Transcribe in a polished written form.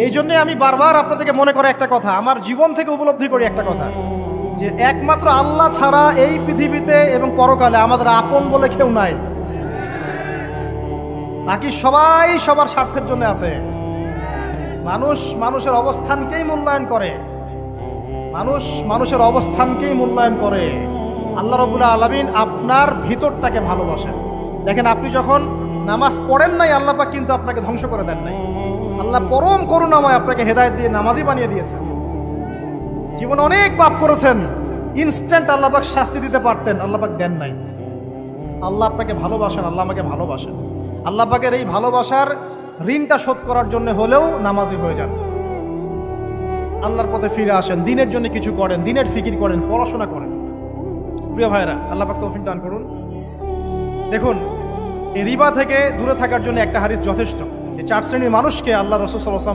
এই জন্যে আমি বারবার আপনাদেরকে মনে করে একটা কথা, আমার জীবন থেকে উপলব্ধি করি একটা কথা, যে একমাত্র আল্লাহ ছাড়া এই পৃথিবীতে এবং পরকালে আমাদের আপন বলে কেউ নাই। বাকি সবাই সবার স্বার্থের জন্য আছে। মানুষ মানুষের অবস্থানকেই মূল্যায়ন করে, মানুষ মানুষের অবস্থানকেই মূল্যায়ন করে। আল্লাহ রাব্বুল আলামিন আপনার ভিতরটাকে ভালোবাসেন। দেখেন, আপনি যখন নামাজ পড়েন নাই, আল্লাহ পাক কিন্তু আপনাকে ধ্বংস করে দেন নাই। আল্লাহ পরম করুণাময় আপনাকে হেদায়েত দিয়ে নামাজি বানিয়ে দিয়েছেন। জীবনে অনেক পাপ করেছেন, ইনস্ট্যান্ট আল্লাহ পাক শাস্তি দিতে পারতেন, আল্লাহ পাক দেন নাই। আল্লাহ আপনাকে ভালোবাসেন, আল্লাহ আমাকে ভালোবাসেন। আল্লাহ পাকের এই ভালোবাসার ঋণটা শোধ করার জন্য হলেও নামাজি হয়ে যান, আল্লাহর পথে ফিরে আসেন, দিনের জন্য কিছু করেন, দিনের ফিকির করেন, পড়াশোনা করেন। প্রিয় ভাইরা, আল্লাহ পাক তৌফিক দান করুন। দেখুন, এই রিবা থেকে দূরে থাকার জন্য একটা হাদিস যথেষ্ট, যে 4 শ্রেণীর মানুষকে আল্লাহ রাসূল সাল্লাল্লাহু আলাইহি ওয়াসাল্লাম